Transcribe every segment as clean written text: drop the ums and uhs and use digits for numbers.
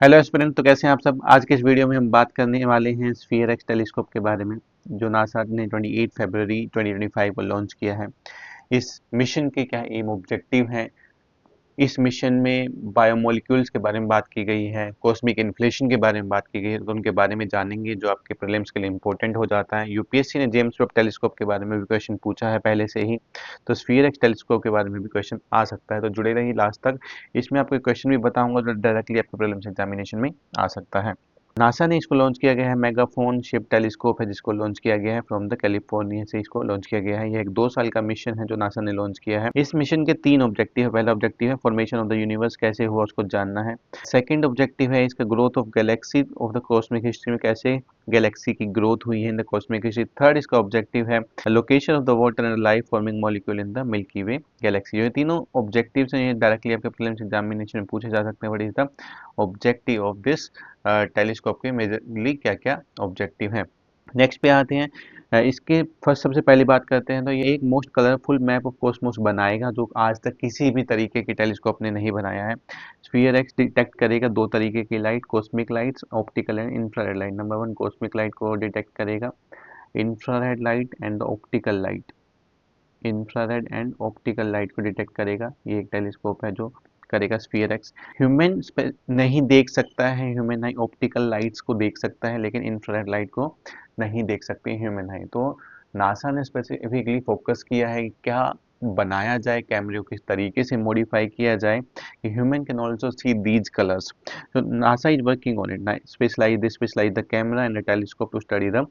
Hello aspirant, तो कैसे हैं आप सब। आज के इस वीडियो में हम बात करने वाले हैं स्फीयर एक्स टेलीस्कोप के बारे में, जो नासा ने 28 फरवरी 2025 को लॉन्च किया है। इस मिशन के क्या एम ऑब्जेक्टिव हैं, इस मिशन में बायोमोलिक्यूल्स के बारे में बात की गई है, कॉस्मिक इन्फ्लेशन के बारे में बात की गई है, तो उनके बारे में जानेंगे जो आपके प्रीलिम्स के लिए इंपॉर्टेंट हो जाता है। यूपीएससी ने जेम्स वेब टेलीस्कोप के बारे में भी क्वेश्चन पूछा है पहले से ही, तो स्फीयर एक्स टेलीस्कोप के बारे में भी क्वेश्चन आ सकता है, तो जुड़े रहिए लास्ट तक। इसमें आपको क्वेश्चन भी बताऊंगा जो डायरेक्टली आपके प्रीलिम्स एग्जामिनेशन में आ सकता है। नासा ने इसको लॉन्च किया गया है, मेगाफोन शिप टेलीस्कोप है जिसको लॉन्च किया गया है फ्रॉम द कैलिफोर्निया से इसको लॉन्च किया गया है। ये एक 2 साल का मिशन है जो नासा ने लॉन्च किया है। इस मिशन के 3 ऑब्जेक्टिव है। पहला ऑब्जेक्टिव है फॉर्मेशन ऑफ द यूनिवर्स, कैसे हुआ उसको जानना है। सेकंड ऑब्जेक्टिव है इसका growth of Galaxy of the cosmic history में, कैसे गैलेक्सी की ग्रोथ हुई है in the cosmic history. Third इसका ऑब्जेक्टिव है location of the water and life forming molecule in the milky way Galaxy. ये तीनों ऑब्जेक्टिव्स हैं, ये डायरेक्टली आपके प्रीलिम्स एग्जामिनेशन में पूछे जा सकते हैं। What is the objective of this telescope के मेजरली क्या क्या ऑब्जेक्टिव हैं। नेक्स्ट पे आते हैं। इसके फर्स्ट सबसे पहली बात करते हैं तो ये एक most colourful map of Cosmos बनाएगा जो आज तक किसी भी तरीके की टेलीस्कोप ने नहीं बनाया है। स्फीयर एक्स डिटेक्ट करेगा 2 तरीके की light, cosmic lights, optical and infrared light. Number 1 cosmic light को डिटेक्ट करेगा, infrared light and optical light. Infrared and optical light को डिटेक्ट करेगा, ये एक टेलीस्कोप है जो करेगा स्फीयर एक्स। ह्यूमन नहीं देख सकता है, ह्यूमन आई ऑप्टिकल लाइट्स को देख सकता है लेकिन इंफ्रारेड लाइट को नहीं देख सकती ह्यूमन आई। तो नासा ने स्पेसिफिकली फोकस किया है कि क्या बनाया जाए, कैमरे को किस तरीके से मॉडिफाई किया जाए कि human can also see these colours. तो NASA is working on it, specialize the camera and the telescope to study the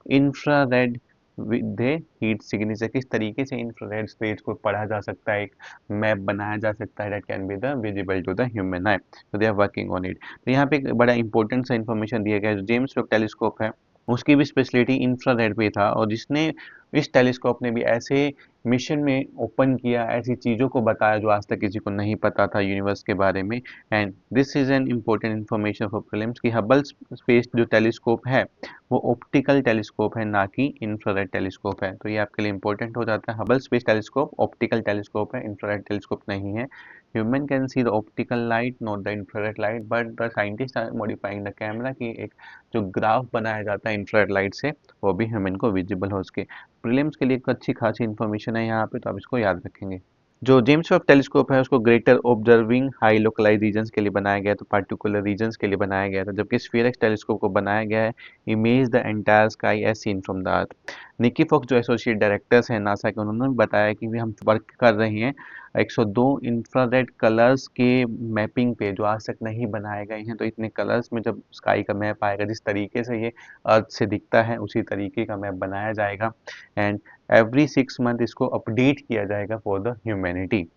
infrared with heat signature. किस तरीके से इंफ्रारेड रेज को पढ़ा जा सकता है, एक मैप बनाया जा सकता है that can be the visible to the human eye. तो they are working on it. तो यहाँ पे एक बड़ा इंपॉर्टेंट सा इन्फॉर्मेशन दिया गया है। जो जेम्स वेब टेलीस्कोप है उसकी भी स्पेशलिटी इंफ्रारेड पे था, और जिसने इस टेलीस्कोप ने भी ऐसे मिशन में ओपन किया, ऐसी चीज़ों को बताया जो आज तक किसी को नहीं पता था यूनिवर्स के बारे में। And this is an important information for prelims कि हबल स्पेस जो टेलीस्कोप है वो ऑप्टिकल टेलीस्कोप है, ना कि इंफ्रारेड टेलीस्कोप है। तो ये आपके लिए इंपॉर्टेंट हो जाता है। Hubble space telescope optical telescope है, इंफ्रारेड टेलीस्कोप नहीं है। Human can see the optical light not the infrared light, but the scientist are modifying the camera की एक जो ग्राफ बनाया जाता है इंफ्रारेड लाइट से वो भी ह्यूमन को विजिबल हो सके। प्रीलिम्स के लिए एक अच्छी खासी इन्फॉर्मेशन है यहाँ पे, तो आप इसको याद रखेंगे। जो जेम्स वेब टेलीस्कोप है उसको greater observing high localize regions के लिए बनाया गया, तो पार्टिकुलर रीजन्स के लिए बनाया गया था, जबकि स्फीयर एक्स टेलीस्कोप को बनाया गया है image the entire sky as seen from the earth. Nicky Fox जो एसोसिएट डायरेक्टर्स हैं नासा के, उन्होंने बताया कि हम वर्क कर रहे हैं 102 इंफ्रारेड कलर्स के मैपिंग पे जो आज तक नहीं बनाए गए हैं। तो इतने कलर्स में जब स्काई का मैप आएगा, जिस तरीके से ये अर्थ से दिखता है उसी तरीके का मैप बनाया जाएगा। एंड एवरी 6 मंथ इसको अपडेट किया जाएगा for the humanity.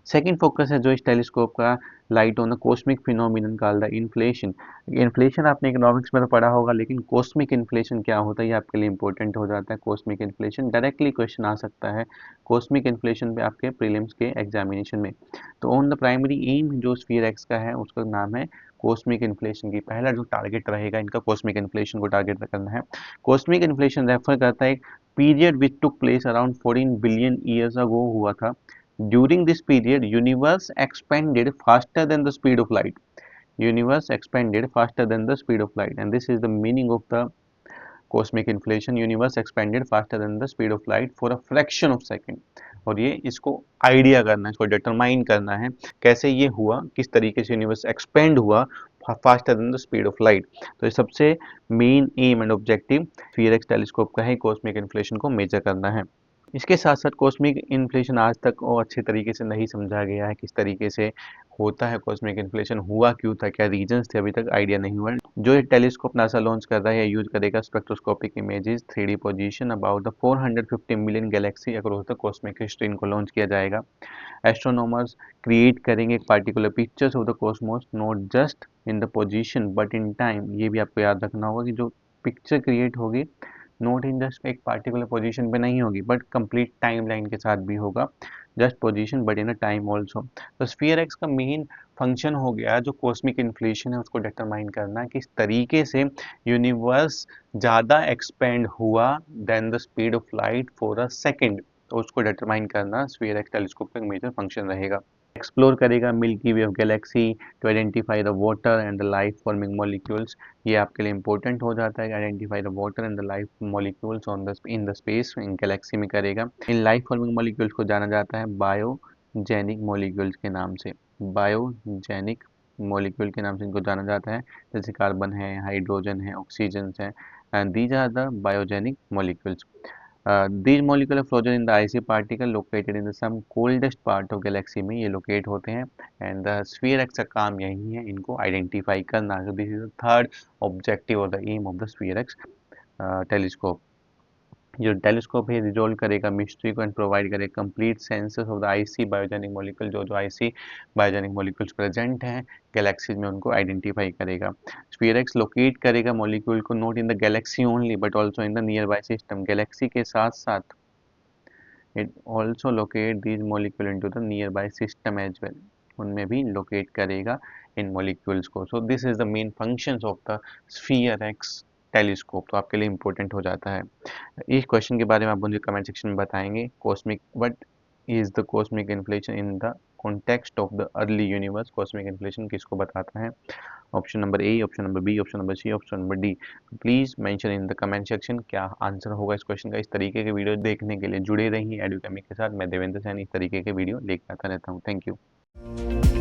Second focus है जो इस टेलीस्कोप का, light on the cosmic phenomenon called the inflation. Inflation आपने इकोनॉमिक्स में तो पढ़ा होगा, लेकिन कॉस्मिक इन्फ्लेशन क्या होता है ये आपके लिए इंपॉर्टेंट हो जाता है। कॉस्मिक इन्फ्लेशन डायरेक्टली क्वेश्चन आ सकता है कॉस्मिक इन्फ्लेशन पे आपके प्रीलिम्स के एग्जामिनेशन में। तो ऑन द प्राइमरी एम जो स्फीयर एक्स का है उसका नाम है कॉस्मिक इन्फ्लेशन की। पहला जो टारगेट रहेगा इनका कॉस्मिक इन्फ्लेशन को टारगेट करना है। कॉस्मिक इन्फ्लेशन रेफर करता है एक period which took place around 14 billion years ago हुआ था। During this period, universe expanded faster than the speed of light. Universe expanded faster than the speed of light, and this is the meaning of the cosmic inflation. Universe expanded faster than the speed of light for a fraction of second. और ये इसको idea करना है, इसको determine करना है कैसे ये हुआ, किस तरीके से यूनिवर्स एक्सपेंड हुआ faster than the speed of light. तो ये सबसे main M and objective sphere x telescope का है, कॉस्मिक इन्फ्लेशन को मेजर करना है। इसके साथ साथ कॉस्मिक इन्फ्लेशन आज तक और अच्छे तरीके से नहीं समझा गया है, किस तरीके से होता है कॉस्मिक इन्फ्लेशन, हुआ क्यों था, क्या रीजंस थे, अभी तक आइडिया नहीं हुआ। जो ये टेलीस्कोप नासा लॉन्च कर रहा है यूज करेगा spectroscopic images 3D position about the 450 million Galaxy across the cosmic history, इनको लॉन्च किया जाएगा। एस्ट्रोनॉमर्स क्रिएट करेंगे एक particular pictures of the Cosmos, not just in the position but in time. ये भी आपको याद रखना होगा कि जो पिक्चर क्रिएट होगी नोट इन जस्ट एक पार्टिकुलर पोजीशन पे नहीं होगी बट कंप्लीट टाइम लाइन के साथ भी होगा। Just position but in a time also. तो स्फीयर एक्स का मेन फंक्शन हो गया जो कॉस्मिक इन्फ्लेशन है उसको डिटरमाइन करना, किस तरीके से यूनिवर्स ज़्यादा एक्सपेंड हुआ than the speed of light for a second. तो उसको डिटरमाइन करना स्फीयर एक्स टेलीस्कोप का मेजर फंक्शन रहेगा। एक्सप्लोर करेगा Milky Way of galaxy to identify the water and the life forming molecules. ये आपके लिए इंपॉर्टेंट हो जाता है, identify the water and the life molecules on the in the space, इन गैलेक्सी में करेगा। इन लाइफ फॉर्मिंग मॉलिक्यूल्स को जाना जाता है बायोजेनिक मॉलिक्यूल्स के नाम से। बायोजेनिक मॉलिक्यूल के नाम से इनको जाना जाता है, जैसे कार्बन है, हाइड्रोजन है, ऑक्सीजन है, and these are the biogenic molecules. These molecules are frozen in the icy particle located in the some coldest part of galaxy में ये लोकेट होते हैं। एंड द स्फीयर एक्स का काम यही है इनको आइडेंटिफाई करना। This is the third objective और the aim of the sphere x telescope. जो टेलीस्कोप है रिजोल्व करेगा मिस्ट्री को एंड प्रोवाइड करेगा complete census of the icy biogenic molecule. जो आईसी बायोजेनिक मॉलिक्यूल्स प्रेजेंट हैं गैलेक्सीज में उनको आइडेंटिफाई करेगा। स्फीयरक्स लोकेट करेगा मॉलिक्यूल को not in the galaxy only but also in the nearby system. Galaxy के साथ साथ it also locate these molecule into the nearby system as well. उनमें भी लोकेट करेगा इन मॉलिक्यूल्स को। So this is the main functions of the sphere x telescope. तो आपके लिए इंपॉर्टेंट हो जाता है। इस क्वेश्चन के बारे में आप मुझे कमेंट सेक्शन में बताएंगे। Cosmic what is the cosmic inflation in the context of the early universe. Cosmic inflation किसको बताता है? Option number A, option number B, option number C, option number D. Please mention in the comment section क्या answer होगा इस question का। इस तरीके के वीडियो देखने के लिए जुड़े रहिए एडुकेमी के साथ। मैं देवेंद्र सैनी इस तरीके के वीडियो लेकर आता रहता हूँ। Thank you.